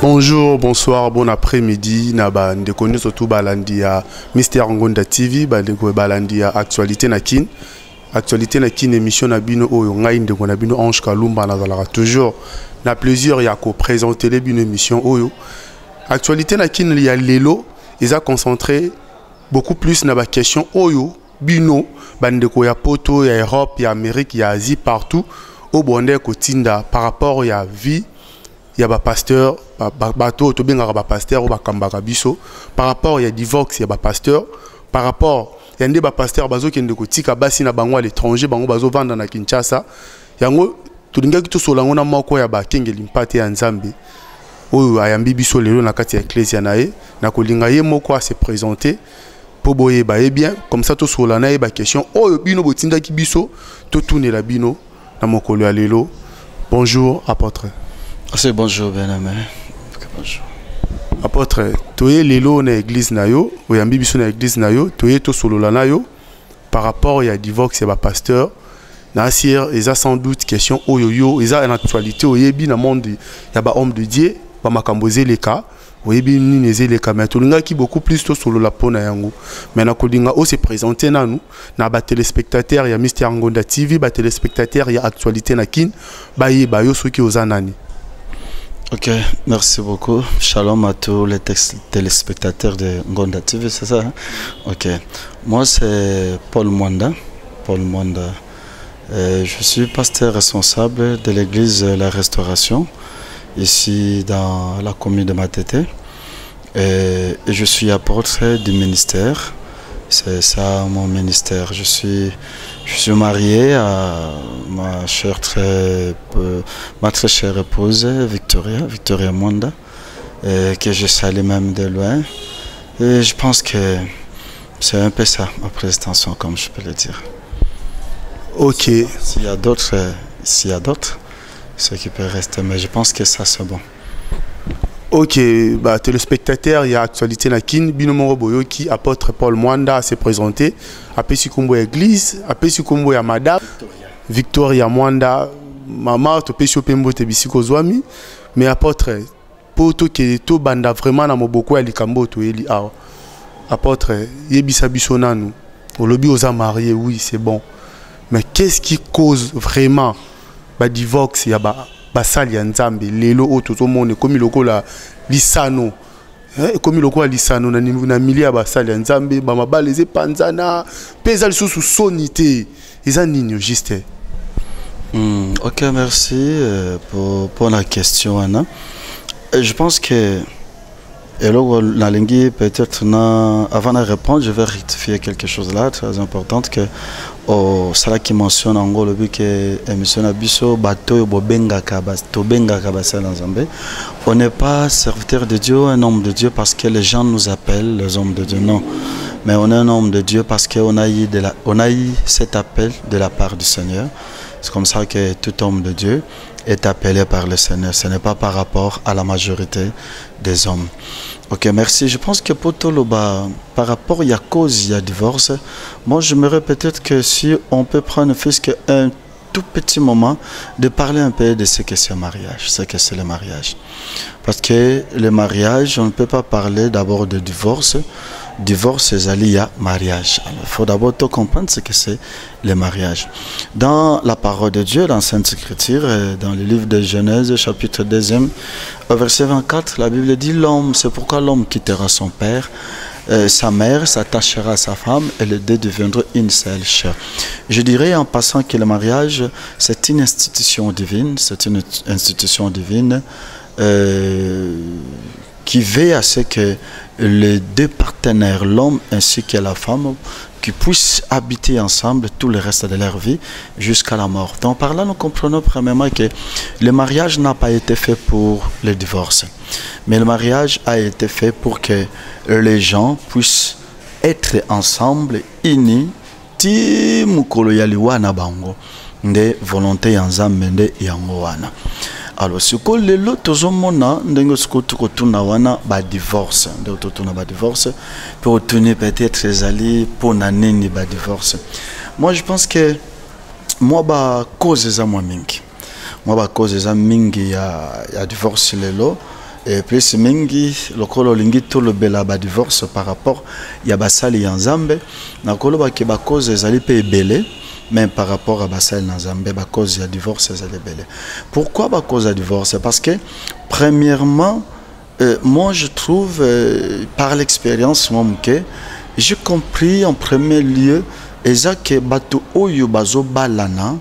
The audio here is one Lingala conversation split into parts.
Bonjour, bonsoir, bon après-midi. Naba ndekoni surtout balandi ya Mister Ngonda TV, balandi ya actualité na kin. Actualité na kin émission na bino oyo ngai ndeko na bino Ange Kalumba na zalaka toujours na plaisir ya ko présenter les bino émission oyo. Actualité na kin ya lelo, ils a concentré beaucoup plus na ba question oyo bino bandeko ya poto ya Europe, ya Amérique, ya Asie partout au bonde kotinda par rapport ya vie. Il y a des pasteurs, bateau, tout bien des pasteurs ou des biso. Par rapport il y a divorce, il y a des pasteurs. Par rapport il y a des pasteurs bazo qui ndeko tika basi na bango à l'étranger, bango bazo vendre na Kinshasa. Yango tulinga kitu solango na moko ya ba kengeli mpate ya Nzambe. Oyo ayambi biso lelo na kati ya ecclesia nae na kolinga ye moko a se présenter po boye ba e bien comme ça to solana e ba question oyo bino botinda ki biso to tunela bino na mokolo ya lelo. Bonjour apôtre. C'est bonjour, bien-aimé. Bonjour. Apôtre, toye lelo na église na yo, oyambi biso na église na yo, toye to solola na yo par rapport ya divorce ya ba pasteur. Na sir, ils a sans doute question oyo yo, ils a en actualité oyebi na monde ya ba homme de Dieu, ba makamboze les cas, oyebi ni neze les cas, mais tolinga ki beaucoup plus to solola pona yango. Mais na kolinga o se présenter na nous, na ba téléspectateurs ya Mister Ngonda TV, ba téléspectateurs ya actualité na kin, ba ye ba yo soki ozanani. Ok, merci beaucoup. Shalom à tous les téléspectateurs de Ngonda TV, c'est ça hein? Ok, moi c'est Paul Mwanda. Paul Mwanda. Je suis pasteur responsable de l'église La Restauration, ici dans la commune de Matete. Et je suis apôtre du ministère. C'est ça mon ministère. Je suis marié à ma très chère épouse Victoria Mwanda, que je salue même de loin. Et je pense que c'est un peu ça ma présentation, comme je peux le dire. Ok. S'il y a d'autres, ceux qui peuvent rester, mais je pense que ça c'est bon. Ok, bah, téléspectateurs, il y a actualité na kin, Binomoro Boyoki, apôtre Paul Mwanda s'est présenté, après Sikumbo église, après Sikumbo ya madame, Victoria Mwanda, maman, to pesio pembo te bisiko zwami, mais apôtre, poto ke to banda vraiment na moboko ya likambo to eli awa. Apôtre, yebisa biso nanu, olobi oza marié, oui, c'est bon. Mais qu'est-ce qui cause vraiment ba divorce ya ba basali ya Nzambe lelo otozo mone komi lokola lisano komi lokola lisano na milia basali ya Nzambe ba mabale ze panzana peza lisusu sonité eza nini juste. Ok, merci pour la question Anna. Je pense que alors la langue peut-être avant de répondre je vais rectifier quelque chose là très important que cela qui mentionne en gros le but que émission abiso bateau bobenga kabas tobenga kabasa dans Zambie. On n'est pas serviteur de Dieu, un homme de Dieu parce que les gens nous appellent les hommes de Dieu, non, mais on est un homme de Dieu parce qu'on a eu cet appel de la part du Seigneur. C'est comme ça que tout homme de Dieu est appelé par le Seigneur. Ce n'est pas par rapport à la majorité des hommes. Ok, merci. Je pense que pour tout le bas, par rapport à la cause, il y a divorce. Moi, j'aimerais peut-être que si on peut prendre un tout petit moment de parler un peu de ce que c'est le mariage, ce que c'est le mariage. Parce que le mariage, on ne peut pas parler d'abord de divorce. Divorce, c'est allié à mariage. Il faut d'abord comprendre ce que c'est le mariage. Dans la parole de Dieu, dans Sainte Écriture, dans le livre de Genèse, chapitre 2, au verset 24, la Bible dit l'homme, c'est pourquoi l'homme quittera son père, sa mère s'attachera à sa femme et les deux deviendront une seule chair. Je dirais en passant que le mariage, c'est une institution divine, qui veille à ce que les deux partenaires, l'homme ainsi que la femme, qui puissent habiter ensemble tout le reste de leur vie jusqu'à la mort. Donc par là, nous comprenons premièrement que le mariage n'a pas été fait pour le divorce, mais le mariage a été fait pour que les gens puissent être ensemble, unis, ti mukolo yaliwana bango, nde volonté yanzambe nde yango wana. Alors, ce que les autres hommes ba divorce, pour obtenir peut-être les alliés pour n'année ba divorce. Moi, je pense que moi cause za moi mingi. Moi cause za mingi ya divorce lelo et plus mingi lokolo lingi tout le bela ba divorce par rapport ya basali ya nzambe na koloba ke ba cause ezali pe belé mais par rapport à basali na nzambe ba cause ya divorce ezali belé. Pourquoi ba cause ya divorce? Parce que premièrement moi je trouve par l'expérience que j'ai compris en premier lieu eza que bato oyo bazo balana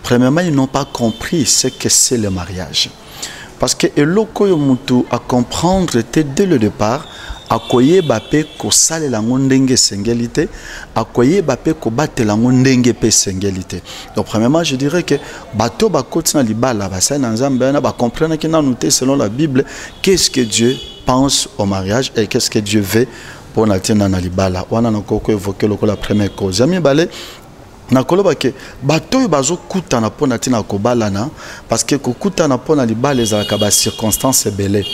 premièrement ils n'ont pas compris ce que c'est le mariage. Parce que eloko yo mutu à comprendre était dès le départ akoye bape ko sale la ngondenge sengelité akoye bape ko battre la ngondenge pe sengelité. Donc premièrement je dirais que bato ba kotina libala ba sa na nzambe na ba comprendre que na noté selon la Bible qu'est-ce que Dieu pense au mariage et qu'est-ce que Dieu veut pour na tina na libala. Wana na koko évoquer loko la première cause. Ami balé na koloba ke bato bazo kutana pona tina kobalana parce que kokutana pona libala ezalaka ba circonstances belé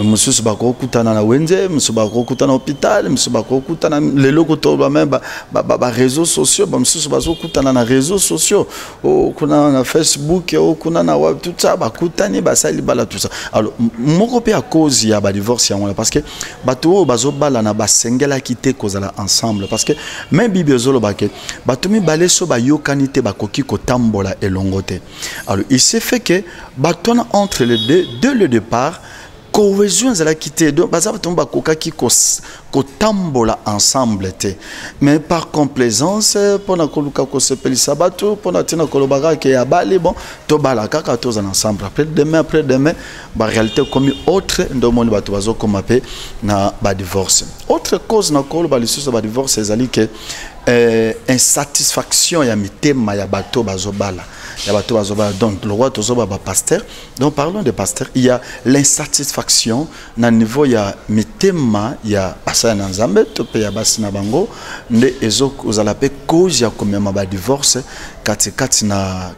mususu bako kutana na wenze mususu bako kutana hôpital mususu bako kutana lelo koto ba même ba réseaux sociaux ba mususu bazo kutana na réseaux sociaux o kuna na Facebook o kuna na web tout ça ba kutani ba sali bala tout ça. Alors moko pe à cause ya ba divorce ya parce que bato bazo balana ba sengela kité kozala ensemble parce que même Bible zolo baké bato mi balé so ba yokanité ba koki ko tambola elongote. Alors il s'est fait que bato entre les deux dès le départ cohésion zala quitté donc bazaba tomba koka ki ko tambola ensemble te mais par complaisance pour na koluka ko sepeli sabato pour na tina kolobaka ke ya bali bon to bala kaka tous ensemble après demain ba réalité comme autre ndomoni bato bazo komape na ba divorce. Autre cause na koloba lisusu ba divorce ezali ke insatisfaction ya mitema ya bato bazobala. Donc le roi tozoba ba pasteur. Donc parlons de pasteur, il y a l'insatisfaction na niveau ya mitema ya basana nzambe to pe ya basina bango nde ezo ozala pe cause ya komema ba divorce kati na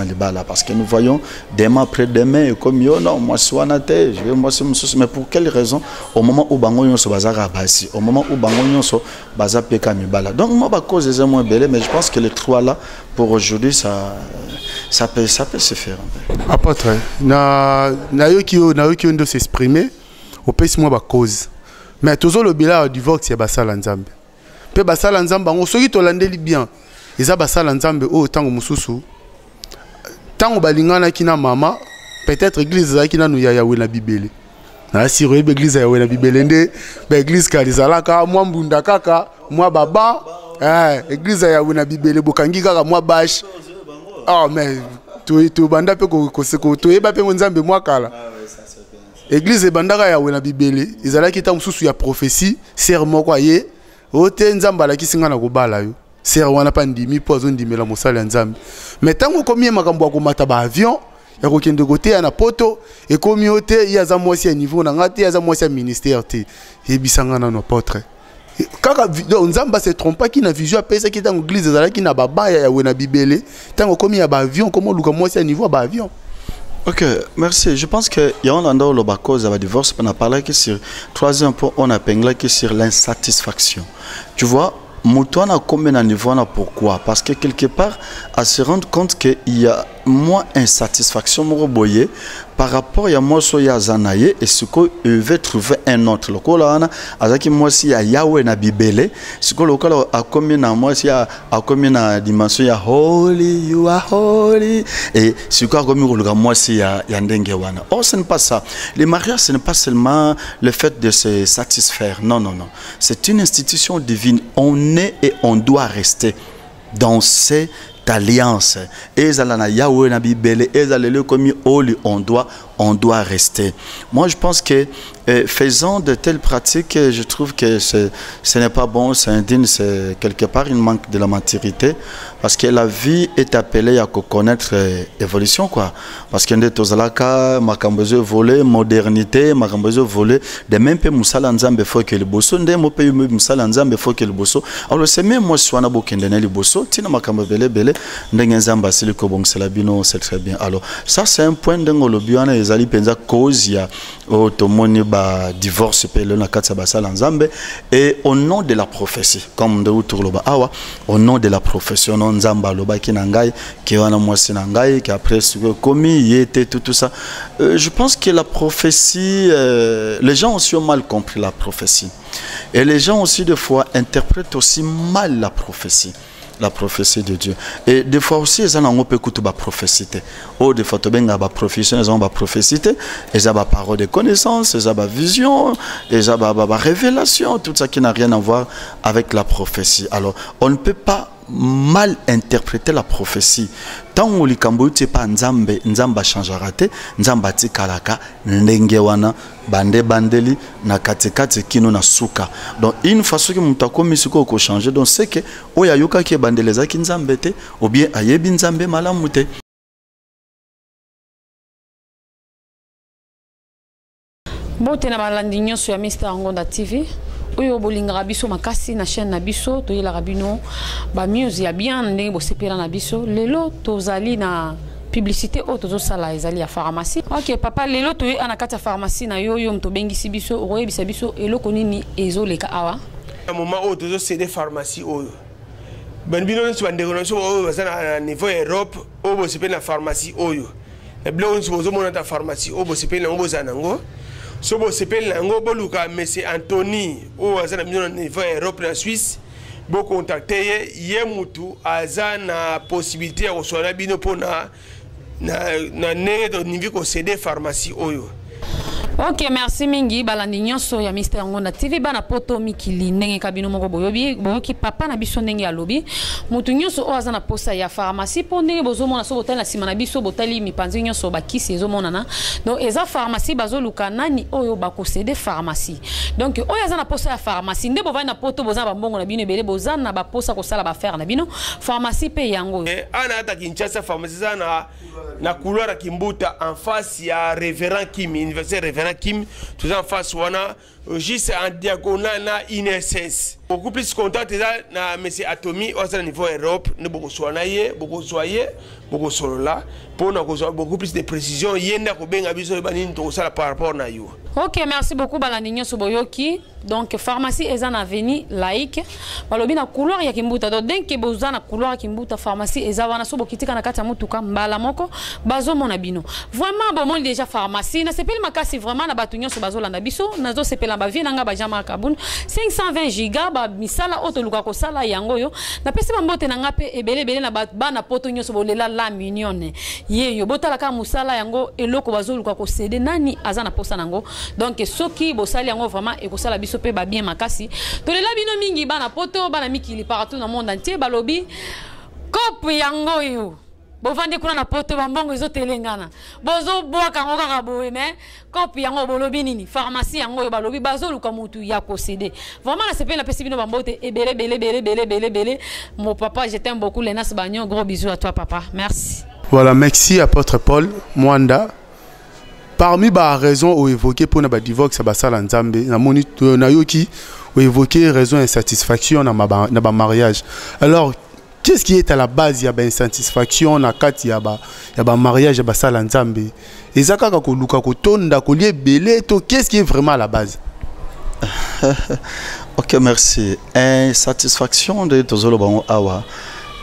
libala parce que nous voyons demain après demain et comme yo non moi soana te je vais moi mais pour quelle raison au moment où bango nyonso bazaka basi au moment où bango nyonso baza pe ka mibala. Donc moi ba cause est moins belle mais je pense que les trois là pour aujourd'hui ça peut se faire. Apôtre, na yoki ndo s'exprimer, au pèse moi ba cause. Mais toujours le bilan divorce c'est basala nzambe. Pe basala nzambe on soki to landeli bien. Eza basala nzambe o tango mususu. Tango balingana kina mama, peut-être église za kina no ya we na Bible. Na siro église ya we na Bible nde ba église ka lizalaka mwa mbunda kaka, mwa baba, église ya we na Bible bokangi kaka mwa bash. Ah mais tu banda pe ko to yeba pe nzambe mwa kala. Église bandaka ya we na Bible, izalaki ta mususu ya prophétie, serment kwa ye, ote nzamba la kisinga na kobala yo. Ser wana pa ndimi po azondimela mosala ya nzambe. Mais tango komi makambo akomata ba avion ya kokende kote ya na poto e komi ote ya za mwasi ya niveau na ngati ya za mwasi ya ministère te. Yebisanga na no apôtre. Kaka nzamba se trompe ki na vision apesa ki tango église ezalaki na babaya ya we na Bible, tango komi ya ba avion komo luka mwasi ya niveau ba avion. Ok, merci. Je pense que y a un endroit où le cause de divorce, on a parlé que sur troisième point, on a parlé que sur l'insatisfaction. Tu vois, Mouton a combien de niveau pourquoi? Parce que quelque part, à se rendre compte qu'il y a moins insatisfaction boyer par rapport à moi soya zanaye et ce que veut trouver un autre local là azaki moi si ya Yahweh na Bible ce que local a combien na moi si a combien na dimension ya holy you are holy et ce que a combien local moi si ya ndenge wana. Oh ce n'est pas ça. Le mariage ce n'est pas seulement le fait de se satisfaire. Non. C'est une institution divine. On est et on doit rester dans cette alliance. Ezalana Yahweh na Bible, ezalele comme on doit rester. Moi je pense que faisant de telles pratiques, je trouve que ce n'est pas bon, c'est indigne, c'est quelque part une manque de la maturité parce que la vie est appelée à connaître évolution quoi. Parce que ndetozalaka makambozo volé modernité, makambozo volé de même peu musala nzambe faut que le bosso ndé mo pe musala nzambe faut que le bosso. Alors c'est même moi swana bokendene le bosso tina makambo bele ndenge nzamba siliko bongsela bino c'est très bien. Alors ça c'est un point ndengolo biana ezali penza cause ya otomoni ba divorce pe le na katsa basala nzambe et au nom de la prophétie comme de autour loba awa au nom de la profession nzamba loba ki nangai ki wana mwasi nangai qui après commis y était tout ça. Je pense que la prophétie, les gens aussi ont mal compris la prophétie et les gens aussi des fois interprètent aussi mal la prophétie de Dieu. Et des fois aussi, ils ont peu écouté la prophétie. Ou des fois, ils ont professionnels, ils ont la prophétie, ils ont la parole de connaissance, ils ont la vision, ils ont la révélation, tout ça qui n'a rien à voir avec la prophétie. Alors, on ne peut pas mal interpréter la prophétie. Tant que likambo tu pas nzamba changera te, nzamba tikalaka ndenge wana bande bandeli na katikati kino na suka. Donc une façon que mutako misiko ko changer donc c'est que oya yoka ki bandeleza ki nzambe te ou bien ayebi nzambe malamu te. Bote na balandi nyonso ya Mr Ngonda TV. Oyo bolinga biso makasi na chaîne na biso to yela rabino ba musique ya bien ndenge bo sepela na biso lelo tozali na publicité o tozo sala ezali ya pharmacie. OK papa lelo to ana kati ya pharmacie na yo mto bengisi biso oyebisa biso eloko nini ezoleka awa na moment o tozo céder pharmacie oyo ban bino nso bandeko so oyo bazana na niveau Europe o bo sepela na pharmacie oyo na blo nso bozo mona ta pharmacie o bo sepela ngo bozana ngo so bo sepel nango boluka monsieur Anthony ou azana bino niveau Europe na Suisse bo contacter ye mutu azana possibilité ya kosola bino pona na nedo nivi ko céder pharmacie oyo. OK merci mingi balandi nyonso ya Mr Ngonda TV bana poto mikili ndenge kabino moko boyobi boyoki papa na biso ndenge alobi mutu nyonso o azana posa ya pharmacie po ndenge bozomona so botali na sima na biso botali mipanzi nyonso bakisi ezomona na donc eza pharmacie bazoluka nani oyo bakosede pharmacie donc oyo azana posa ya pharmacie nde bovai na poto bozana bambongo na bino ebele bozana ba posa kosala ba faire na bino pharmacie pe yango ana ata Kinshasa pharmacie zana na couloir ya Kimbuta en face ya révérend Kim université révérend Kim, tout en face wana juste en diagonale na INSS. Beaucoup plus contact na monsieur Atomi au niveau Europe, ne beaucoup soigner, beaucoup soyer, beaucoup solola pour na beaucoup plus de précision yenda ko benga biso banini to sala par rapport na yo. OK merci beaucoup balandi nyonso boyoki donc pharmacie ezana avenue laïque balobi na couloir ya Kimbuta donc dès que bozana couloir ya Kimbuta pharmacie ezawana so bokitika na kati ya mutuka mbala moko bazo mona bino vraiment bon déjà pharmacie na sepeli makasi vraiment na batu nyonso bazolanda biso nazo sepela ba vie nanga ba jama kabun 520 giga ba misala auto luka ko sala yango yo na pesi mbote nanga pe ebele na bana poto nyonso bolela la minione yeyo botala ka musala yango eloko bazoluka ko céder nani azana posa nango donc soki bosali yango vraiment ekosala biso pe ba bien makasi tolela bino mingi bana poto bana mikili partout dans le monde entier balobi kop yango yo bovandi kuna na poto bambongo ezotelengana bozo boaka ngo kaka boye mais kop yango bolobi nini pharmacie yango yo balobi bazoluka mutu ya posséder vraiment na sepela pesi bino bambote ebele mon papa je t'aime beaucoup Lenas Bagnon gros bisous à toi papa merci. Voilà merci apôtre Paul Mwanda. Parmi les raisons où évoquer pour le divorce à Bassala Nzambe, na yoki où évoquer raison insatisfaction dans ma mariage. Alors qu'est-ce qui est à la base il y a une insatisfaction na kati ya ba mariage à Bassala Nzambe. Et ça kaka ko luka ko tonda ko lié belé to qu'est-ce qui est vraiment à la base? OK merci. Insatisfaction de tozolo bango awa.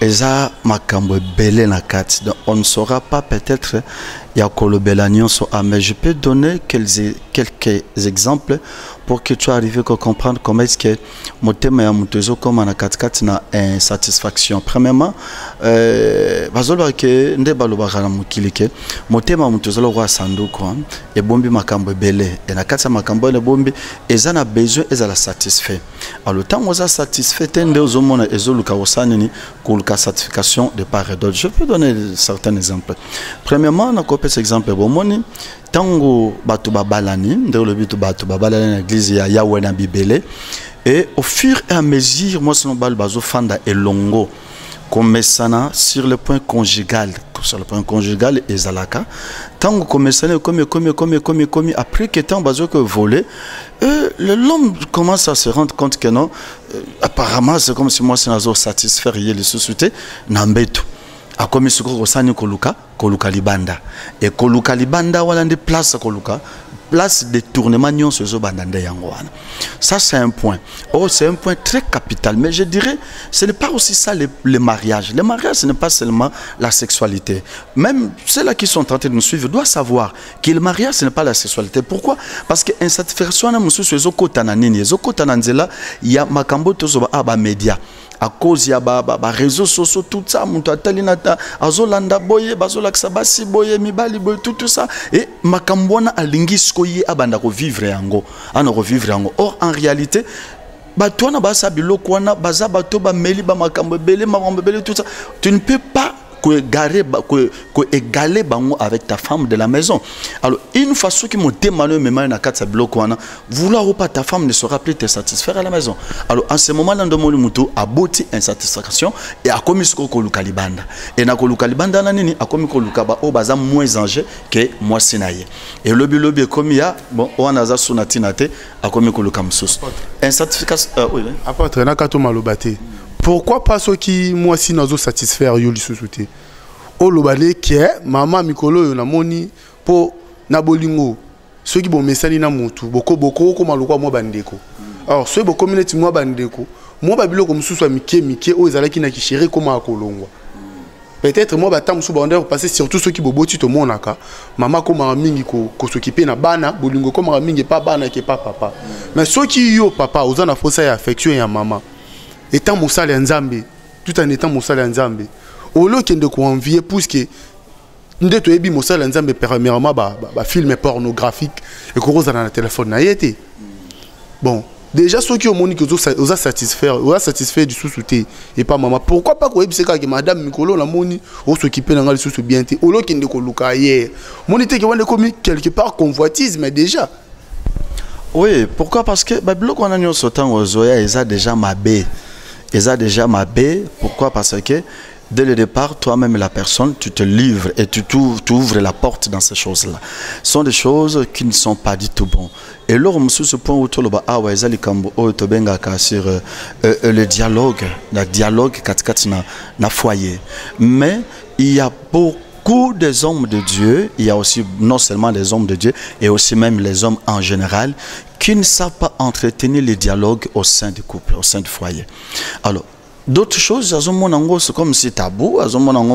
Eza makambo belé na kati. Donc on ne saura pas peut-être ya kolobelanion so mais je peux donner quelques exemples pour que tu arrives à comprendre comment est-ce que mon thème ya mutezo comme na kati na insatisfaction. Premièrement bazolo ke nde baloba kana mukili ke motema mutezo lo kwa sanduko e bombi makambo belé et na kati makambo le bombi eza na besoin eza la satisfait. Alors tant oza satisfait tende ozomona ezoluka osanini kuluka certification de part et d'autre. Je peux donner certains exemples. Premièrement na par exemple bomoni tango batu babalani ndelo le bitu batu babalani na église ya Yahweh na Bibele et au fur et à mesure moi sono bal bazo fanda elongo komesana sur le point conjugal ezalaka tango komesana comme après que temps bazo que voler l'homme commence à se rendre compte que non apparemment c'est comme si moi c'est nazo satisfaire les sociétés nambeto a commis ce que koluka libanda et koluka libanda wala ndi place koluka place de tournement nyonso zo bandande yango wana. Ça c'est un point. Oh, c'est un point très capital, mais je dirais ce n'est pas aussi ça le mariage. Le mariage ce n'est pas seulement la sexualité. Même ceux-là qui sont en train de nous suivre doivent savoir que le mariage ce n'est pas la sexualité. Pourquoi? Parce que insatisfaction na mususu ezokota na nini, ezokota na nzela ya makambo tozo ba média. À cause ya ba réseaux sociaux, tout ça, mutu atalinata azolanda boye bazolakisa basi boye mibali boye tout ça et makambona alingisko ye abanda ko vivre yango ana ko vivre yango. Or en réalité bato na basa biloko wana baza bato ba meli ba makambo belé tout ça, tu ne peux pas égaler bango avec ta femme de la maison. Alors une fois ce qui me demande même na katsa biloko wana, vouloir ou pas ta femme ne sera plus te satisfaire à la maison. Alors en ce moment là ndomoni mutu aboti insatisfaction et a commis ce ko lukalibanda et na ko lukalibanda na nini a commis ko lukaba o baza moins âgé que moi sinaye et lobi comme ya bon wana za sunatinate a commis ko lukamsus insatisfaction oui apôtre na kato malobate. Pourquoi pas ceux qui moi si nazo satisfaire yo lisusuté o lobale qui est maman mikolo yo na moni po na bolingo ceux qui bon mesali na mutu boko ko maloko mo bandeko. Alors ceux bo communauté mo bandeko mo babilo comme sous mike o ezalaki na ki chéri comment akolongwa. Peut-être moi batam musu ba ndeko passer surtout ceux qui boboti to monaka maman comme mingi ko s'occuper na bana bolingo comme mingi pas bana qui pas papa. Mais ceux qui yo papa ozana fosa ya affection ya maman étant moussale nzambe tout en étant moussale nzambe au lieu de ko envier pour que ndeto ebi moussale nzambe premièrement ba film pornographique et ko roza na téléphone na yete bon déjà ceux qui ont moni que oza satisfaire du sous-souté et pas maman pourquoi pas ko ebiseka que madame Mikolo la moni o s'occuper na ngali sous bien té au lieu de ko luka hier moni té que wande comme quelque part convoitise mais déjà oui pourquoi parce que ba biloko na nyo sotan ozoya eza déjà mabé. Et ça déjà ma baie. Pourquoi? Parce que dès le départ, toi-même la personne, tu te livres et tu ouvres la porte dans ces choses-là. Ce sont des choses qui ne sont pas du tout bonnes. Et là, sur ce point où tu le sur le dialogue na foyer. Mais il y a beaucoup des hommes de Dieu, il y a aussi non seulement les hommes de Dieu, et aussi même les hommes en général, qui ne savent pas entretenir les dialogues au sein du couple, au sein du foyer. Alors, d'autres choses, c'est comme si tabou,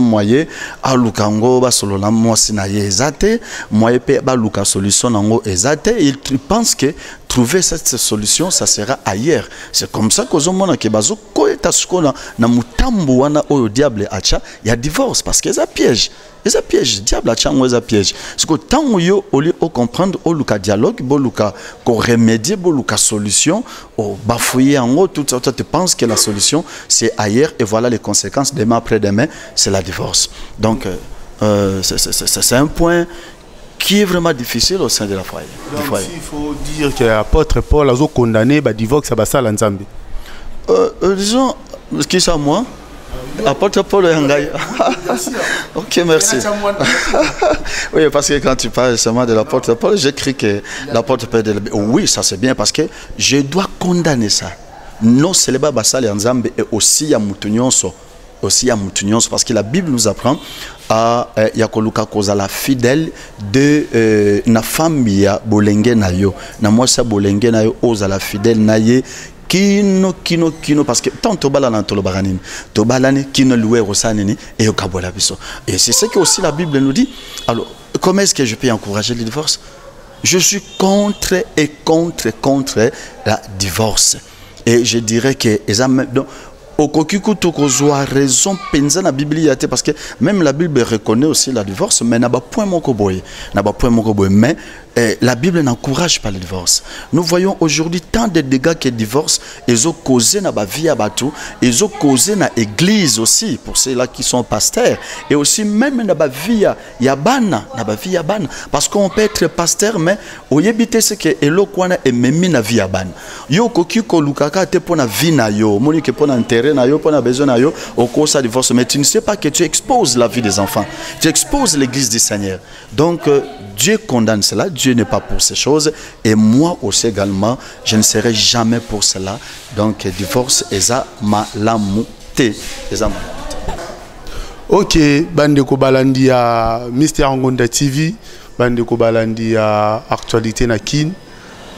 moyen, alukango, basolona, moi sinaye ezate, moi pe baluka solution nango ezate, ils pensent que trouver cette solution, ça sera ailleurs. C'est comme ça que zomona ke bazo ko etasuko na mutambu wana oyo diable acha, il y a divorce parce que ça piège. Les pièges, diable a tchangou les pièges. Parce que tant yo au lieu de comprendre au luka dialogue, au luka remédier, au luka solution, au bafouiller en haut, tout ça, tu penses que la solution c'est ailleurs et voilà les conséquences demain après demain, c'est la divorce. Donc c'est un point qui est vraiment difficile au sein de la foyer. Donc il faut dire que l'apôtre Paul a condamné le divorce à Bassal en Zambie. Disons, qui ça moi? Apôtre Paul Yangaï. Ok, merci. Oui, parce que quand tu parles seulement de l'apôtre Paul, j'écris que l'apôtre Paul. Oui, ça c'est bien parce que je dois condamner ça. Non, c'est le Bassal en Zambie et aussi à Moutounions. Aussi à Moutounions, parce que la Bible nous apprend à Yakoluka Kozala fidèle de na femme ya bolenge na yo. Na moi ça bolenge na yo ozala fidèle na ye. Kino, parce que tant tobala na tolobaranine, tobalane kino loué rosanini et au kabola biso. Et c'est ce que aussi la Bible nous dit. Alors, comment est-ce que je peux encourager le divorce? Je suis contre la divorce. Et je dirais que au kokiku tokozwa raison penza na Bible parce que même la Bible reconnaît aussi la divorce mais n'a pas point mon koboy mais la Bible n'encourage pas le divorce. Nous voyons aujourd'hui tant de dégâts que le divorce ils ont causé na ba vie à batou, ils ont causé na église aussi pour ceux-là qui sont pasteurs et aussi même na ba vie ya bana parce qu'on peut être pasteur mais au yebite c'est que elokwana et memi na vie ya bana yo kokiko lukaka te pona vie na yo monique pona intérêt na yo pona besoin na yo au cause de divorce mais tu ne sais pas que tu exposes la vie des enfants, tu exposes l'église du Seigneur. Donc Dieu condamne cela, Dieu n'est pas pour ces choses et moi aussi également je ne serai jamais pour cela. Donc divorce eza malamute. Ok, Bandeko Balandi à Mr. Ngonda TV. bandeko balandi ya actualité na kin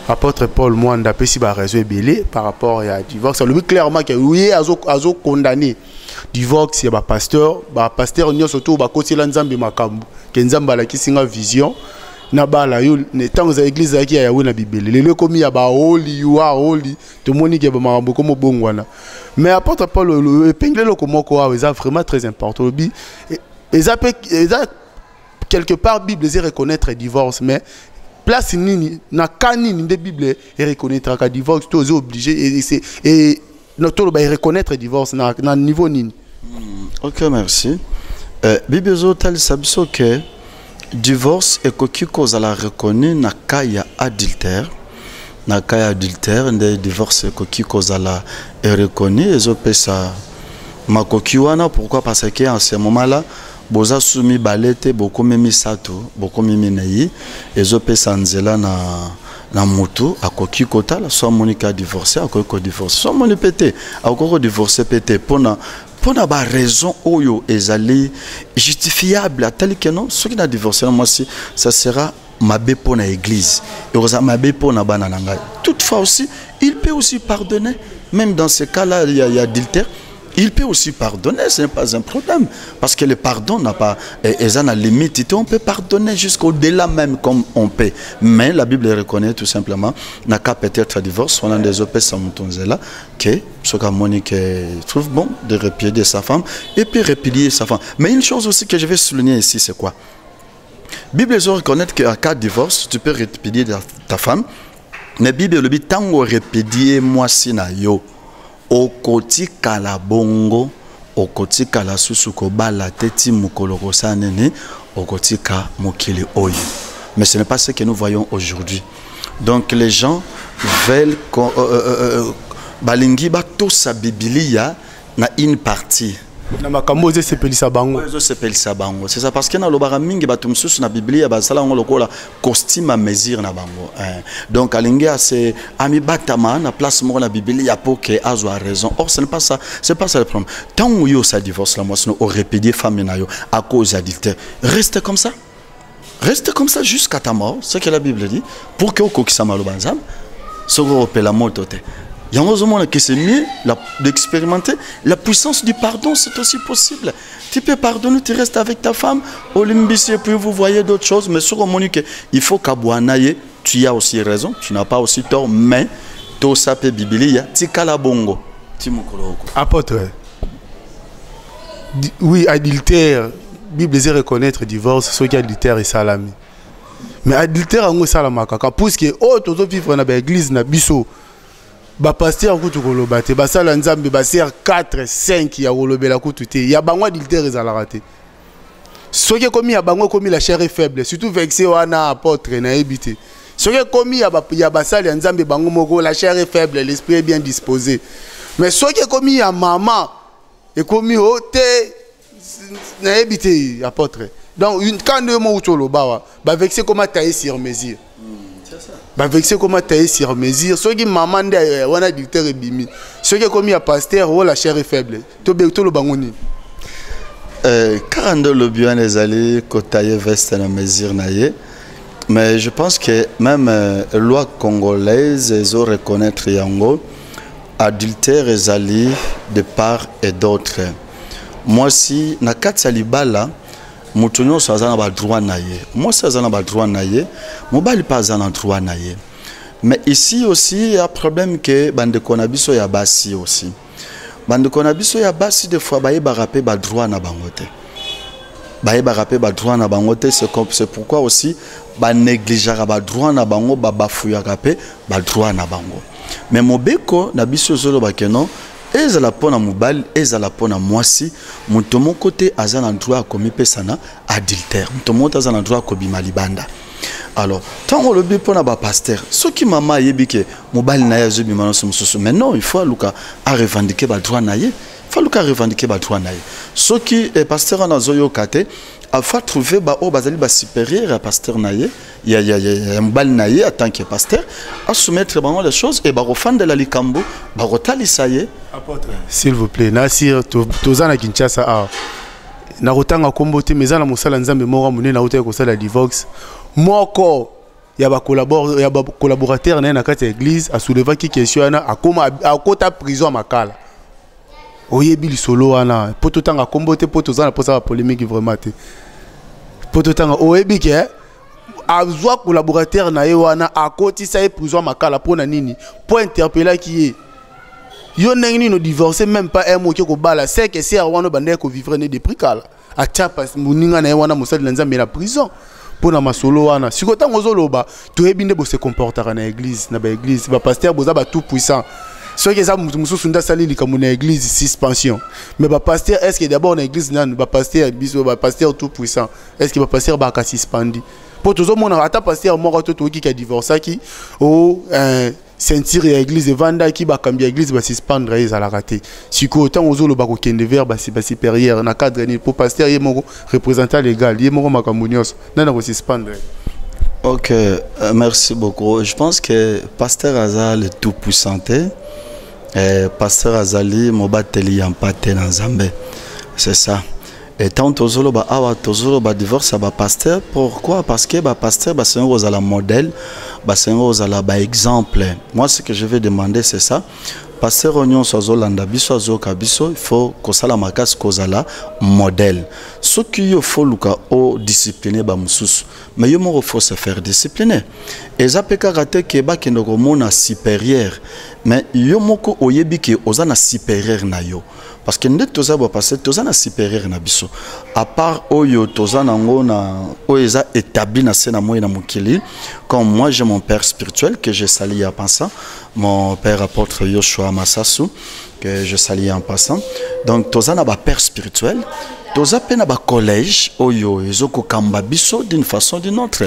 apôtre Paul Mwanda pesi ba raison belé par rapport à divorce le clairement que oui azo condamné divorce ya ba pasteur nyo surtout ba kotela nzambe makambu ke nzamba la kisinga vision na bala yo ne tango za église ya kia ya na bibele lelo komi ya ba holy you are holy to moni ke ba makambu comme bongwana mais apôtre Paul le épingle le komoko wa c'est vraiment très important bi eza quelque part Bible c'est reconnaître divorce mais place nini na kanini de Bible et reconnaître ka divorce tu es obligé et notre ba reconnaître divorce na niveau nini. OK, merci. Bible zotal sabiso que divorce et koki cause la reconnaît na kaya adultère de divorce koki cause la reconnaît et zo pesa makoki wana pourquoi parce que en ce moment là boza sumi balete beaucoup mimi sato beaucoup mimi nayi ezo pesa nzela na mutu akoki kotala soit monika divorcer akoki divorcer soit moni pété akoki divorcer pété pona ba raison oyo ezali justifiable atali que non ce qui n'a divorcé moi si ça sera mabe pona église et oza mabe pona bana nanga toutefois aussi il peut aussi pardonner même dans ce cas là il y a adultère. Il peut aussi pardonner, ce n'est pas un problème. Parce que le pardon n'a pas... Ils ont une limite. On peut pardonner jusqu'au-delà même comme on peut. Mais la Bible reconnaît tout simplement, n'a qu'à peut-être divorce, on a des opés sans là, que ce que Monique trouve bon de répudier sa femme et puis répudier sa femme. Mais une chose aussi que je vais souligner ici, c'est quoi? La Bible reconnaît qu'à cas de divorce, tu peux répudier ta femme. Mais la Bible le dit, tango répudier moi si na yo. Okotika la bongo, okotika la susuko bala teti mukoloko sanene, okotika mokili oyo. Mais ce n'est pas ce que nous voyons aujourd'hui. Donc les gens veulent balingi ba to sa Biblia na une partie. Na makambo ze sepelisa bango. C'est ça parce que na lobara mingi batum susu na Biblia ba sala ngolo kola costume à mesure na bango. Donc alingi c'est ami batama na place mo na Biblia pour que azo a raison. Or ce n'est pas ça, c'est pas ça le problème. Tant où yo ça divorce la moi sinon au répédier femme na yo à cause d'adultère. Reste comme ça. Reste comme ça jusqu'à ta mort, ce que la Bible dit pour que au kokisa malobanzam so go la mort tote. Il y a un moment que c'est mieux d'expérimenter la puissance du pardon, c'est aussi possible. Tu peux pardonner, tu restes avec ta femme, au limbisi, et puis vous voyez d'autres choses, mais sur le moment il faut qu'abouanaye, tu as aussi raison, tu n'as pas aussi tort, mais to sape Biblia, tikala bongo, timokoloko. Apôtre, oui, adultère, Bible dit reconnaître divorce, ce qui est adultère et salami. Mais adultère, on est salamaka, parce que, oh, tout vivre dans l'église, na biso. Ba pasteur kutu koloba te ba sala nzambe ba ser 4 5 ya kolobela kutu te ya bangwa adultère ezalaka te soki komi ya bangwa komi la chair est faible surtout vexé wana apôtre na ebité soki komi ya basali ya nzambe bango moko la chair est faible l'esprit est bien disposé mais soki komi ya maman et komi ote na ebité apôtre donc une quand deux mots utoloba ba vexé comment tailler sur mesure. Bah vexé comment tailler sur mesure. Ceux qui maman de on a dicteur et bimi. Ceux qui commis à pasteur ou la chair est faible. Tout le bangoni. 42 le bien les allés côté veste la mesure naie. Mais je pense que même loi congolaise ils ont reconnaître yango adultère et allés de part et d'autre. Moi si na katsalibala mutunyo sazana ba droit naie. Moi sazana ba droit naie. Mobali pas zana droit naie. Mais ici aussi il y a problème que bande konabiso ya basi aussi. Bande konabiso ya basi des fois baye ba rapper ba droit na bangote. Baye ba rapper ba droit na bangote c'est pourquoi aussi ba négliger ba droit na bango ba bafuya rapper ba droit na bango. Mais mobeko na biso zolo ba kenon ezala pona mobali ezala pona mwasi muto mon côté azana droit komi pesana adultère muto monta azana droit kobima libanda. Alors tant on le dit pona ba pasteur ce qui mama yebike mobali na yazo bima mususu mais non il faut luka a revendiquer ba droit naye il faut luka revendiquer ba droit naye ce qui est pasteur na zoyo kate a fa trouver ba o bazali ba supérieur à pasteur naye ya mobali naye en tant que pasteur à soumettre bango les choses et ba refendre la likambo ba rotali saye. Apôtre s'il vous plaît Nasir tozana Kinshasa na rotanga kombo te meza na mosala nzambe moko mune na rotanga kosala divorce moko ya ba collaborateur na kati ya église a souleva ki question na akoma akota prison makala oyebi lisolo wana poto tanga kombo te poto za na posa ba polémique vraiment te poto tanga oyebi ke azwa collaborateur na ye wana akotisa ye prison makala pona nini pour interpeller qui est yo nengni no divorcer même pas un mot qui ko bala c'est que si wana bande ko vivre ne de prikala a chapa muninga na ye wana mosali na nzambe na prison pona masolo wana sikota ngozoloba to ebinde bo se comportera na église na ba église ba pasteur boza ba tout puissant ce que ça mususu nda sali likamu na église suspension mais ba pasteur est-ce que d'abord na église nan ba pasteur biso ba pasteur tout puissant est-ce que ba pasteur ba ka suspendi pour tout le monde ata pasteur moko to to ki divorce ki o sentir ya église vanda ki ba kambia église ba suspendre les à la raté siko autant ozolo ba ko kende vers ba supérieur na cadre ni pour pasteur ye moko représentant légal ye moko makamonios na na ko suspendre. Ok, merci beaucoup. Je pense que pasteur Azal est tout puissant. Pasteur Azali mobateli yampate na Nzambe. C'est ça. Et tant tozolo ba awa tozolo ba divorce ba pasteur, pourquoi? Parce que ba pasteur ba c'est un la modèle, ba c'est un ba exemple. Moi ce que je vais demander c'est ça. Pasteur Onyon Sozolanda biso azoka biso, il faut que ça la makas kozala modèle. Ce qui il faut luka o discipliner ba mususu. Mais il faut se faire discipliner. Et ça peut karaté que ba kendoko mona supérieur. Mais yo moko oyebi ke ozana supérieur na yo. Parce que nous avons passé tous les supérieurs na biso. À part oyo tozana ngona oeza établi na sena moye na mukili. Comme moi j'ai mon père spirituel que je salue en passant, mon père apôtre Yoshua Massasu que je salue en passant. Donc tozana ba père spirituel, toza pena ba collège oyo ezoko kamba biso d'une façon ou d'une autre.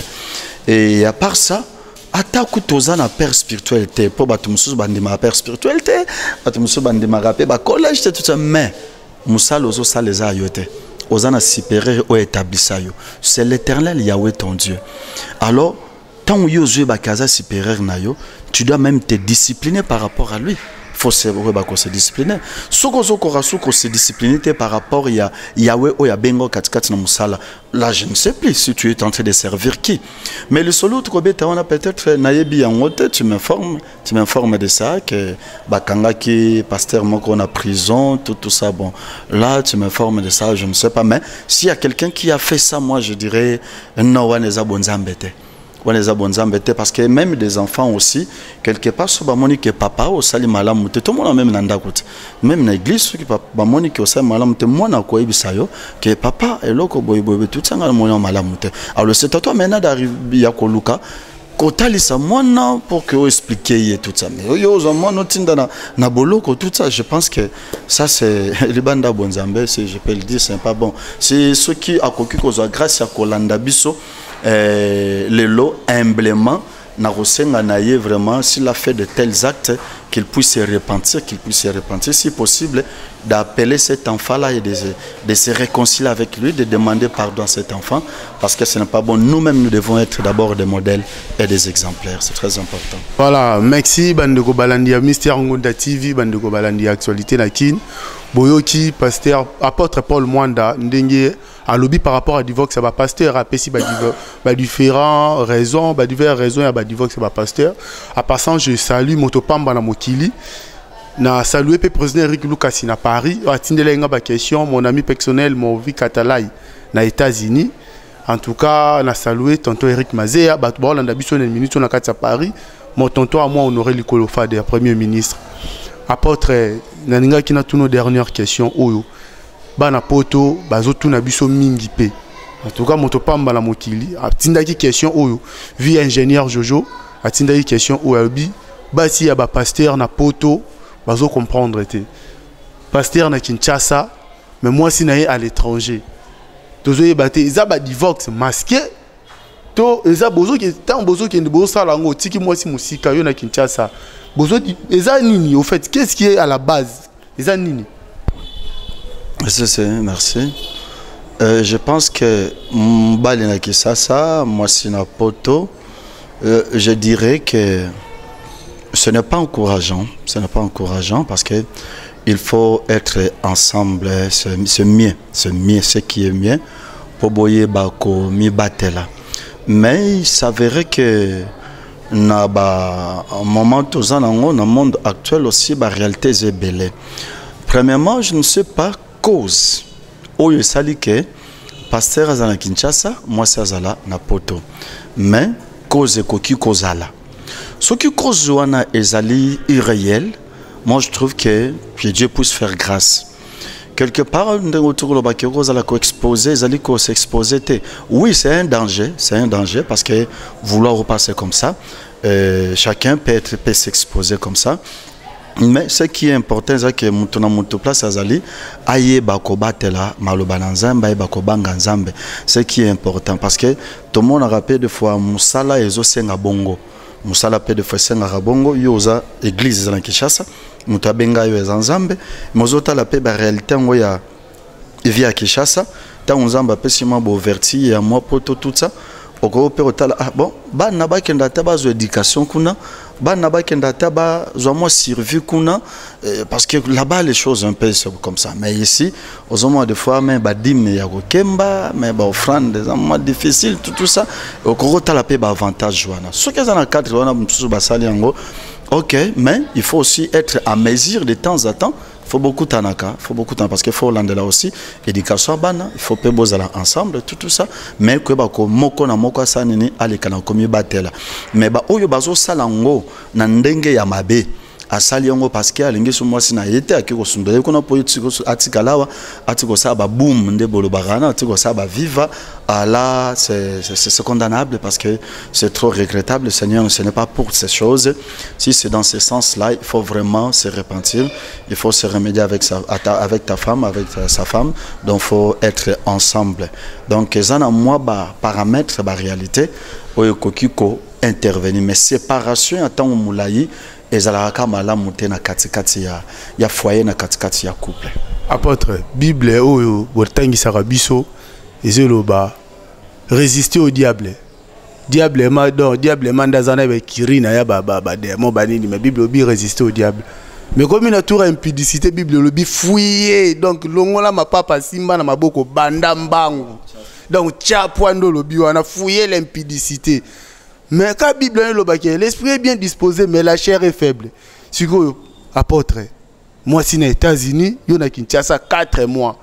Et à part ça, attaque tozana père spiritualité pour batumusu bandima père spiritualité batumusu bandima rapé ba collège tout ça mais musala ozo saleza yote ozana supérieur au établissement c'est l'Éternel Yahweh ton Dieu. Alors tant yo jouer ba casa supérieur na yo tu dois même te discipliner par rapport à lui. Faut se discipliner. Soko se discipliner par rapport à Yahweh ou à Bengo katikati na musala. Là, je ne sais plus si tu es en train de servir qui. Mais le solo trobeta on a peut-être nayebi en haute, tu m'informes de ça que bakanga qui pasteur moko na prison, tout ça bon. Là, tu m'informes de ça, je ne sais pas mais s'il y a quelqu'un qui a fait ça, moi je dirais non waneza bonzambete. Parce que même des enfants aussi, quelque part, si Monique papa au sali malam, tout le monde même n'andakut. Même dans l'église, qui papa Monique au sali malam, te moi na quoi ibisayo, que papa et loko boy tout ça dans mon malam. Alors c'est à toi maintenant d'arriver à Koluka. Kotalisa mona pour que vous expliquiez tout ça. Mais yo zaman notinda na boloko tout ça, je pense que ça c'est les banda bonzambe, si je peux le dire, c'est pas bon. C'est ce qui a cocu cause grâce à Kolanda biso le lot humblement n'a vraiment s'il a fait de tels actes qu'il puisse se repentir, si possible d'appeler cet enfant-là et de se réconcilier avec lui, de demander pardon à cet enfant, parce que ce n'est pas bon. Nous-mêmes, nous devons être d'abord des modèles et des exemplaires. C'est très important. Voilà, merci, Bandeko Balandia, Mystère Ngonda TV, Bandeko Balandia, Actualité Nakin, Boyoki, pasteur, apôtre Paul Mwanda, Ndenge, à lobby par rapport à divorce, ça va pasteur, à Pessi, différentes raisons, diverses raisons, à divorce, ça va pasteur. À passant, je salue Motopamba na Mokili. Na salué le président Eric Lucas à Paris. Atindele nga question, mon ami personnel, mon vie Katalai, na États-Unis. En tout cas, na salué tonton Eric Mazea, batbo landa biso na minute na kati à Paris. Mon tonton à moi Honoré Likolo Fade, premier ministre. Apôtre naninga kina tous nos dernières questions oyo. Bana poto bazo tuna biso mingi pe. En tout cas, Motopamba la Mokili. Atindaki question oyo. Vie ingénieur Jojo. Atindaki question oyo. Basi ya ba pasteur na poto. Bazo comprendre te. Pasteur na Kinshasa, mais moi si naé à l'étranger. Tozo yebate, ils a ba divorce masqué. To ils a bozo qui tant bozo qui bozo sala ngo tiki moi si musika yo na Kinshasa. Bozo ils a nini au fait, qu'est-ce qui est à la base? Ils a nini. C'est merci. Je pense que mbali na Kinshasa, moi si na poto, je dirais que ce n'est pas encourageant parce que il faut être ensemble, c'est mieux, ce qui est mieux pour boyer bako mi batela. Mais il s'avérait que na ba moment dans le monde actuel aussi la réalité est belle. Premièrement, je ne sais pas cause. Où il s'agit que pasteur azala Kinshasa, moi c'est azala na poto. Mais cause koki kozala. Ce qui cause wana ezali irréel. Moi je trouve que Dieu puisse faire grâce. Quelque part, oui, c'est un danger parce que vouloir repasser comme ça, chacun peut s'exposer comme ça. Mais ce qui est important, c'est que nous place azali aye bakobatela malobananzamba bakobanganzambe. Ce qui est important parce que tout le monde a rappelé de fois musala ezo senga bongo. Musala pe de fois senga bongo yoza église dans Kinshasa. Mutabenga yo ezanzambe mozota la pe ba réalité ngo ya via Kinshasa ta onzamba pe sima bo verti ya moi poto tout ça oko pe otala bon ba na ba kenda ta ba zo éducation kuna ba na ba kenda ta ba zo moi survie kuna parce que là-bas les choses un peu comme ça mais ici aux moments de fois mais ba dim ya ko kemba mais ba offrande des moments difficiles tout ça oko otala pe ba avantage wana ce que ça na cadre wana msusu ba sali yango. Ok, mais il faut aussi être à mesure de temps à temps. Il faut beaucoup de tanaka, il faut beaucoup de temps parce qu'il faut l'ande là aussi. Éducation bana, il faut pas bosser ensemble, tout ça. Mais que bah ko moko na moko sa nini ali kana komi batela. Mais bah oyo bazo salango na ndenge ya mabe. Asali yango parce que alingi so mwasi na yete akiko sundele kuna politique atikalawa atiko sa ba boom nde bolo barana atiko sa ba viva là c'est condamnable parce que c'est trop regrettable. Le Seigneur ce n'est pas pour ces choses. Si c'est dans ce sens-là, il faut vraiment se repentir, il faut se remédier avec ta femme, avec sa femme, donc il faut être ensemble. Donc zana moi ba paramètre ba réalité oyo kokiko intervenir mais séparation attend moulayi ezalaka malamu te na katikati ya foyer na katikati ya couple. Apôtre, Bible oyo botangisaka biso ezeloba résister au diable. Diable mandazana be kirina ya ba démon banini mais Bible obi résister au diable. Mais comme une tour impudicité Bible obi fouiller donc longola ma papa simba na maboko banda mbangu. Donc tchapwando lobi wana fouiller l'impudicité. Mais quand la Bible est l'esprit est bien disposé, mais la chair est faible. Si vous, apôtre, moi, si aux États-Unis, il y a Kinshasa 4 mois.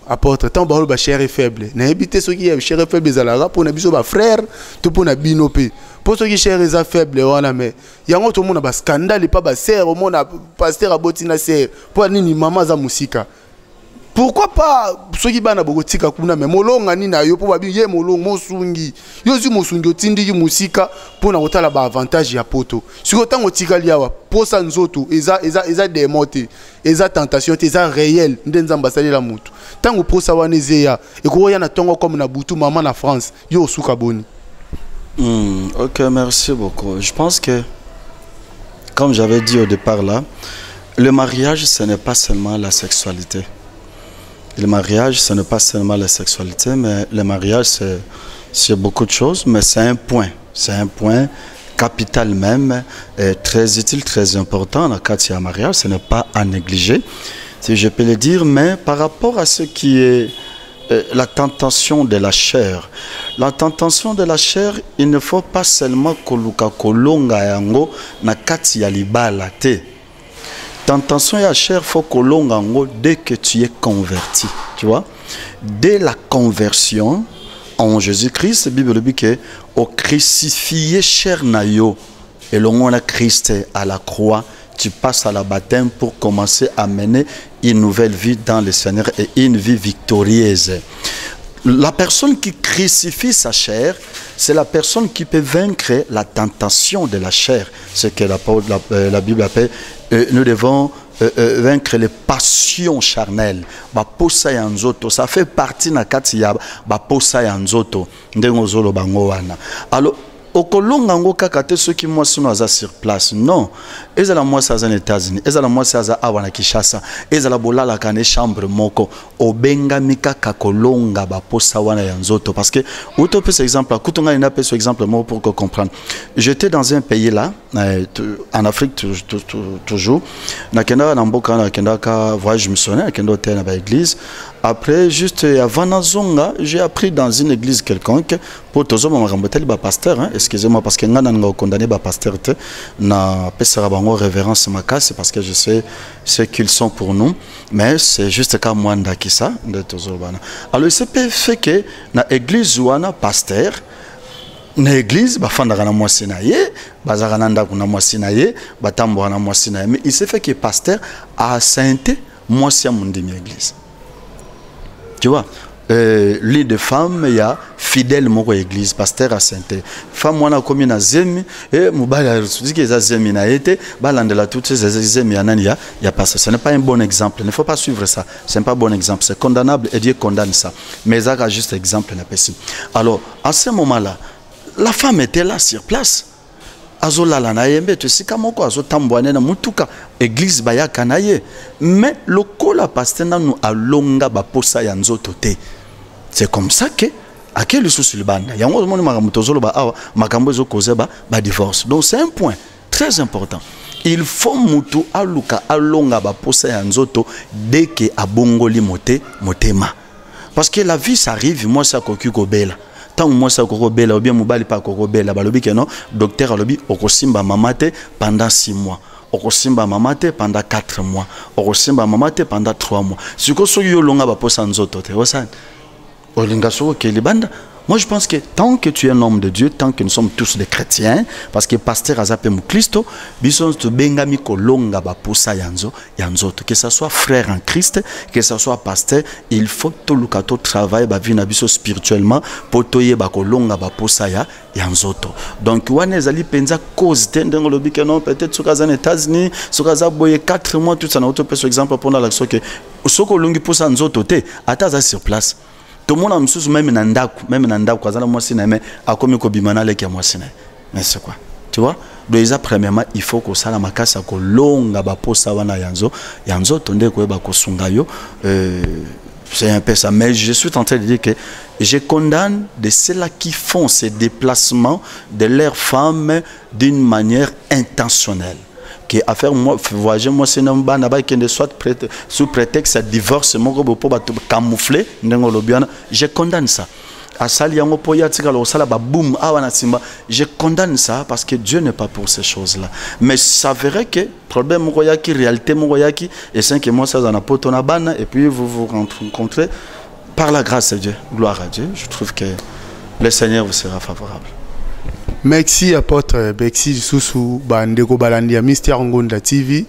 Apôtre, tant que la chair est faible. N'habitez ceux qui ont chair faible, pour nos frères, tout pour nos binopés. Pour ceux qui ont chair faible, il y a un autre monde qui a un scandale, pas de sœur, au monde pasteur à botina sœur, pour nini maman za musika. Pourquoi pas ceux qui bana bogotika kuna mais molonga ni na yo pour babi ye molongo mosungi yo zi mosungi otindi ki musika pour na kotala ba avantage ya poto siko tango tikali yawa posa nzoto eza démoté eza tentation eza réel ndenzamba salela mutu tango posa waneze ya ekoya na tongo comme na butu maman na France yo suka boni. OK, merci beaucoup. Je pense que comme j'avais dit au départ là, le mariage ce n'est pas seulement la sexualité. Le mariage, ce n'est pas seulement la sexualité, mais le mariage, c'est beaucoup de choses, mais c'est un point capital même, très utile, très important. Dans le cas du mariage, ce n'est pas à négliger, si je peux le dire, mais par rapport à ce qui est la tentation de la chair. La tentation de la chair, il ne faut pas seulement koluka kolonga yango na kati ya libala te. Tentation et la chair, faut que l'on dès que tu es converti, tu vois. Dès la conversion en Jésus-Christ, la Bible dit que au crucifié chair nayo et l'on a Christ à la croix, tu passes à la baptême pour commencer à mener une nouvelle vie dans le Seigneur et une vie victorieuse. La personne qui crucifie sa chair, c'est la personne qui peut vaincre la tentation de la chair. Ce que la Bible appelle, nous devons vaincre les passions charnelles. Ça fait partie de la katia. Alors, okolonga ngo kaka te ceux qui moi sino aza sur place non ezala moi ça aux États-Unis ezala moi ça aza awa na Kinshasa ezala bolala kane chambre moko obenga mikaka kolonga ba posa wana ya nzoto parce que auto peut exemple kutunga ina peut exemple moi pour que comprendre j'étais dans un pays là en Afrique toujours na kenda na mboka na kenda ka voyage missionnaire kenda hôtel na ba église après juste avant Nazonga j'ai appris dans une église quelconque pour tozo marambotel ba pasteur hein excusez-moi parce que ngana nga condamné ba pasteur te na pesera bango révérence makasi parce que je sais ce qu'ils sont pour nous mais c'est juste ka mwanda ki ça de tozo bana alors c'est fait que na église wana pasteur na église bafandaka na mwasi na ye bazaka na ndako na mwasi na ye batamboka na mwasi na ye mais il s'est fait que pasteur a sainté mwasi ya mundimi église tu vois lit de femme il y a fidèle moko église pasteur a sainté femme wana komi na zemi et mobala dit que za zemi na été balandela toutes ces zemi ya nani ya pasteur ce n'est pas un bon exemple il ne faut pas suivre ça c'est pas un bon exemple c'est condamnable et Dieu condamne ça mais ça a juste exemple na personne alors à ce moment-là la femme était là sur place azolala na yembe to sika moko azotambwana na mutuka église bayaka na ye mais lokola pasteur nanu alonga ba posa ya nzoto te c'est comme ça que à quel souci le banda yango moni makamutozolo ba awa makambo ezo causer ba divorce donc c'est un point très important il faut mutu aluka alonga ba posa ya nzoto dès que abongoli motema parce que la vie ça arrive moi ça koki kobela tant moi ça kokobela ou bien mobali pas kokobela balobi que non docteur alobi okosimba mamate pendant 6 mois okosimba mamate pendant 4 mois okosimba mamate pendant 3 mois siko so yo longa ba posa nzoto te osana olinga so ke libanda. Moi, je pense que tant que tu es un homme de Dieu, tant que nous sommes tous des chrétiens, parce que pasteur Azapé Christo, bison te bengami kolonga ba posa yanzo, que ce soit frère en Christ, que ce soit pasteur, il faut tout le cato travail ba vina biso spirituellement pour toyer ba kolonga ba posa yanzoto. Donc wane zali penza cause tendengo lobi que non peut-être sur aux États-Unis, sur kaza boye 4 mois tout ça na autre par exemple pour la que soko longi posa nzoto te ataza sur place. Tout le monde a mis même nandaku azala mwasi na mais akomi ko bimana leki ya mwasi na mais c'est quoi tu vois donc premièrement il faut que ça la makasa ko longa ba posa wana yanzo tonde ko ba ko sunga yo c'est un peu ça mais je suis en train de dire que je condamne de ceux-là qui font ces déplacements de leurs femmes d'une manière intentionnelle. À faire moi voyager moi c'est non bana ba qui ne soit sous prétexte de divorce mon pour camoufler je condamne ça à sali yango po ya tika lo sala ba boum awana simba je condamne ça parce que Dieu n'est pas pour ces choses-là mais ça verrait que problème mo ya ki réalité mo ya ki et 5 mois ça dans poto na bana et puis vous vous rencontrez par la grâce de Dieu gloire à Dieu je trouve que le Seigneur vous sera favorable. Merci apôtre Bexi Susu bandeko balandi ya Mystère Ngonda TV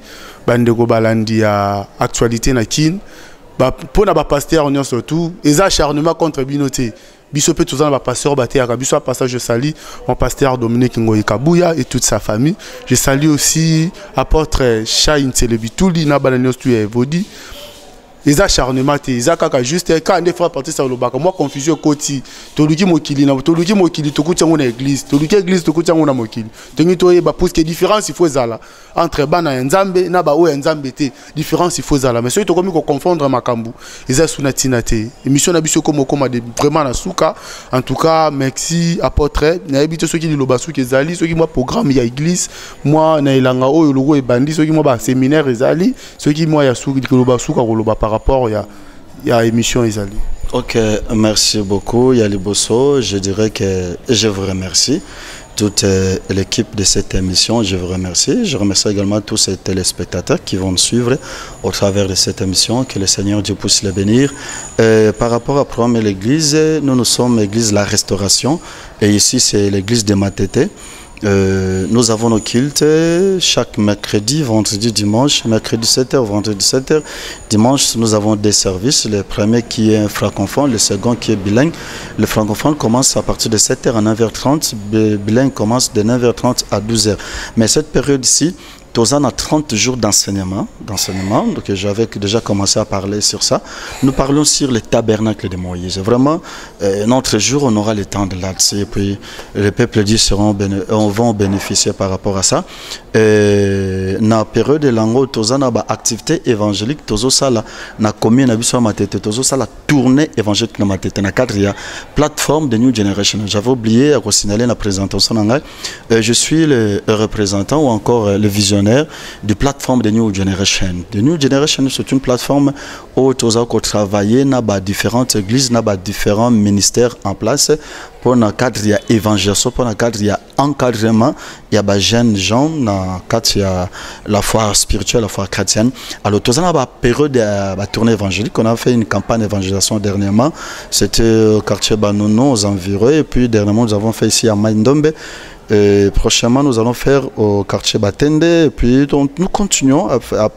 bandeko balandi ya actualité na kin ba pona ba pasteur on surtout les acharnements contre binoté biso pe tozana ba pasteur baté ya biso passage je salue mon pasteur Dominique Ngoyi Kabuya et toute sa famille je salue aussi apôtre Chain Telebituli na balandi tu evodi les acharnements les akaka juste quand des fois partir ça le bac moi confusion koti toluki mokili na toluki mokili tokuti ngo na église toluki église tokuti ngo na mokili tengi toye ba parce que différence il faut zala entre bana nzambe na ba o nzambe te différence il faut zala mais ceux to komi ko confondre makambu eza sunatina te émission na biso comme de vraiment na souka en tout cas merci apôtre na habite ceux qui li loba souka ezali ceux qui moi programme ya église moi na elanga o logo e bandi ceux qui moi ba séminaire ezali ceux qui moi ya souka loba souka ko loba par rapport il y a émission Isali. Ok, merci beaucoup Yali Bosso. Je dirais que je vous remercie toute l'équipe de cette émission. Je vous remercie. Je remercie également tous ces téléspectateurs qui vont me suivre au travers de cette émission. Que le Seigneur Dieu puisse les bénir. Par rapport à programme l'église, nous sommes l'église La Restauration et ici c'est l'église de Matete. Nous avons nos cultes chaque mercredi, vendredi, dimanche, mercredi 7h, vendredi 7h. Dimanche, nous avons des services. Le premier qui est francophone, le second qui est bilingue. Le francophone commence à partir de 7h à 9h30. Le bilingue commence de 9h30 à 12h. Mais cette période-ci, on a 30 jours d'enseignement, donc j'avais déjà commencé à parler sur ça. Nous parlons sur le tabernacle de Moïse. Vraiment, notre jour, on aura le temps de là-dessus. Et puis, les peuples dits vont bénéficier par rapport à ça. Dans la période de l'ango, on a une activité évangélique, on a commune, on a tournée évangélique dans ma tête. Dans le cadre de la plateforme de New Generation. J'avais oublié à signaler la présentation. Je suis le représentant ou encore le visionnaire de plateforme de New Generation. The New Generation, c'est une plateforme où tu as travaillé dans différentes églises, dans différents ministères en place pour le cadre de l'évangélisation, pour le cadre de l'encadrement. Il y a des jeunes gens dans le cadre de la foi spirituelle, la foi chrétienne. Alors, tu as une période de tournée évangélique. On a fait une campagne d'évangélisation dernièrement. C'était au quartier Banono, aux environs. Et puis, dernièrement, nous avons fait ici à Maindombe. Et prochainement, nous allons faire au quartier Batende. Et puis, donc, nous continuons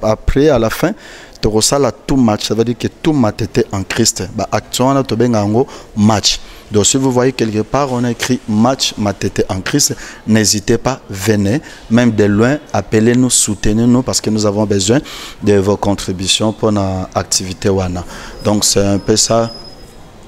après, à la fin. Tout match, ça veut dire que tout match était en Christ. Actuellement, nous avons un match. Donc, si vous voyez quelque part, on a écrit match matete en Christ, n'hésitez pas, venez, même de loin, appelez-nous, soutenez-nous parce que nous avons besoin de vos contributions pour notre activité WANA. Donc, c'est un peu ça.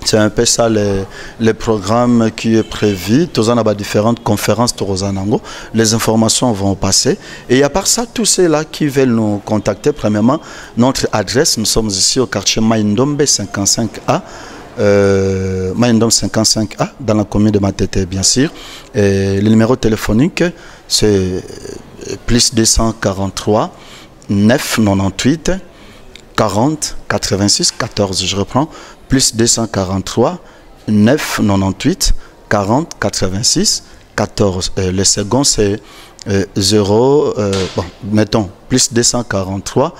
C'est un peu ça le programme qui est prévu. Tous en a différentes conférences de Rosanango. Les informations vont passer. Et à part ça, tous ceux-là qui veulent nous contacter, premièrement, notre adresse, nous sommes ici au quartier Maindombe 55A. Maindombe 55A, dans la commune de Matete, bien sûr. Et le numéro téléphonique, c'est plus 243 998 40 86 14. Je reprends. Plus 243 998 40 86 14. Le second c'est 0, bon, mettons plus 243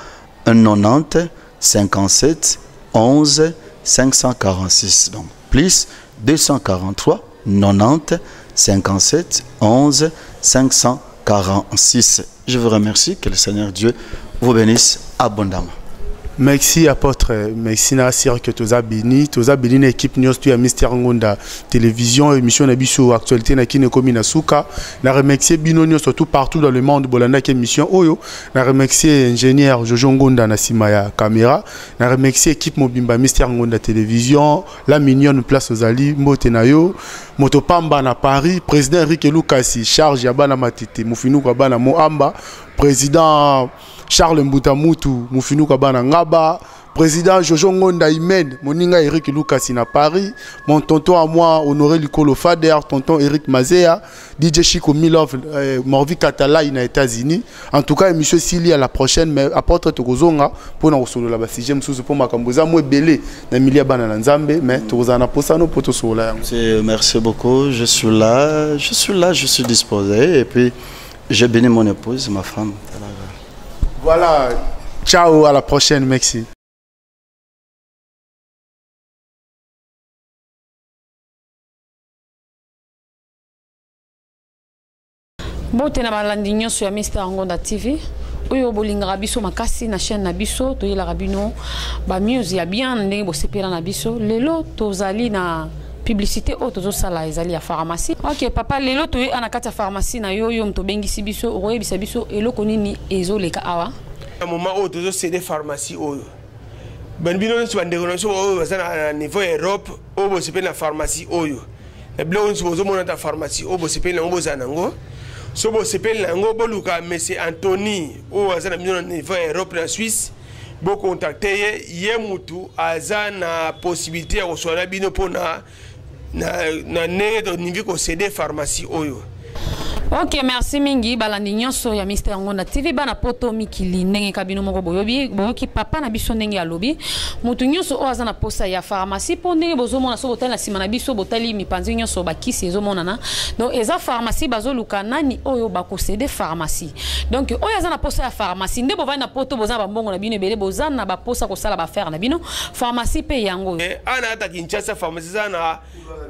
90 57 11 546. Donc plus 243 90 57 11 546. Je vous remercie, que le Seigneur Dieu vous bénisse abondamment. Merci apôtre, merci na sir que tu as béni l'équipe News tu as Mystère Ngonda télévision émission nabiso actualité na kine komi na suka na remercier Bino surtout partout dans le monde bolanda qui émission oyo na remercier ingénieur Jojo Ngonda na simaya caméra na remercier équipe Mobimba Mystère Ngonda télévision la mignonne place aux Ali Motenayo Motopamba na Paris président Eric Lukasi charge ya bana matete mufinu kwa bana Moamba président Charles Mbutamutu, Mufinu Kabana Ngaba, président Jojo Ngonda Imen, Moninga Eric Lukasi na Paris, mon tonton à moi, Honoré Likolo Fader, tonton Eric Mazea, DJ Chico Milov, Morvi Katala, in États-Unis. En tout cas, monsieur Sili à la prochaine, mais apporte Togozonga, pour nous solo là-bas. Si j'aime sous pour ma camboza, moi belé, na milia bana Nzambe, mais Togozana Posano pour tout cela. Merci beaucoup, je suis là, je suis disposé, et puis j'ai béni mon épouse, ma femme. Voilà, ciao, à la prochaine, merci. Bon, tu as un sur Mystère Ngonda TV. Oyo bolingaka biso makasi na chaîne na biso toyela bino ba musique ya bien ndenge bo sepela na biso lelo tozali na publicité auto sala ezali ya pharmacie. OK papa lelo toye ana kati ya pharmacie na yo mto bengisi biso oyebisa biso eloko nini ezoleka awa à moment auto céder pharmacie oyo ben bino nso bandeko nso oyo bazana na niveau Europe oyo bo sepela na pharmacie oyo na bilo nso bozo mona ta pharmacie oyo bo sepela ngo bozana ngo so bo sepela ngo boluka monsieur Anthony oyo azana bino na niveau Europe na Suisse bo contacter ye mutu azana possibilité ya kosola bino pona na ne do niveau ko céder pharmacie oyo. OK, merci mingi balandi nyonso ya Mystère Ngonda TV bana poto mikili ndenge kabino moko boyobi boyoki papa na biso ndenge alobi mutu nyonso o azana posa ya pharmacie po ndenge bozomona so botali na sima na biso botali mipanzi nyonso bakisi ezomona na donc eza pharmacie bazoluka nani oyo bakosede pharmacie donc oyo azana posa ya pharmacie nde bovani na poto bozana bambongo na bino ebele bozana ba posa kosala ba faire na bino pharmacie pe yango ana ata Kinshasa pharmacie zana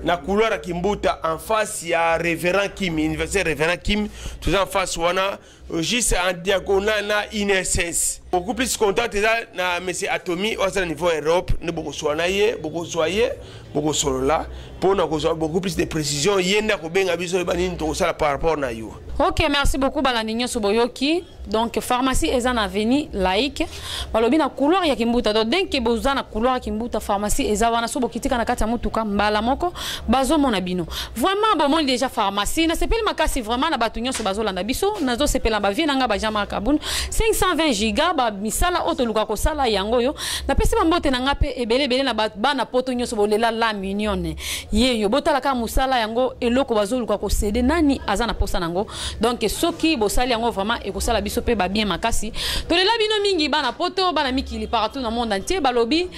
na couloir Kimbuta en face ya révérend Kim université révérend Kim tout en face wana juste en diagonale na INSS. Beaucoup plus contact na M. Atomi au niveau Europe, nous beaucoup soigner, beaucoup soyer, beaucoup solo là pour nous avoir beaucoup plus de précision. Yenda ko benga biso banini to sala par rapport na yo. Ok, merci beaucoup Balandinyo Soboyoki. Donc pharmacie Ezan Avenue laïque. Balobi na couloir ya Kimbuta. Donc dès que boza na couloir ya Kimbuta pharmacie Ezavana Sobokitika na kati ya mutuka mbala moko bazo mona bino. Vraiment bon mon déjà pharmacie na sepeli makasi vraiment na batunyo so bazo landa biso nazo sepela ba vie nanga ba jama kabun 520 giga ba misala auto luka ko sala yango yo na pesi mbote na ngape ebele na bana poto nyoso bolela la million ye yo botala ka musala yango eloko bazo luka ko cede nani azana posa nango. Donc soki bosali yango vraiment e ko sala biso pe ba bien makasi to lela bino mingi bana poto bana mikili partout dans le monde entier balobi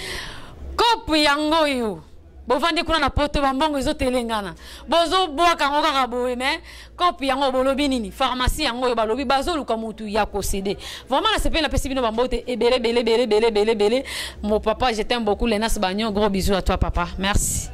kopu yango yo bovandi kuna na poto bambongo ezotelengana bozo boka ngo kaka boye mais kopi yango bolobi nini pharmacie yango yo balobi bazoluka mutu ya posséder vraiment la sepela pesi bino bambote ebele bele mon papa je t'aime beaucoup Lenas Bagno, gros bisous à toi papa, merci.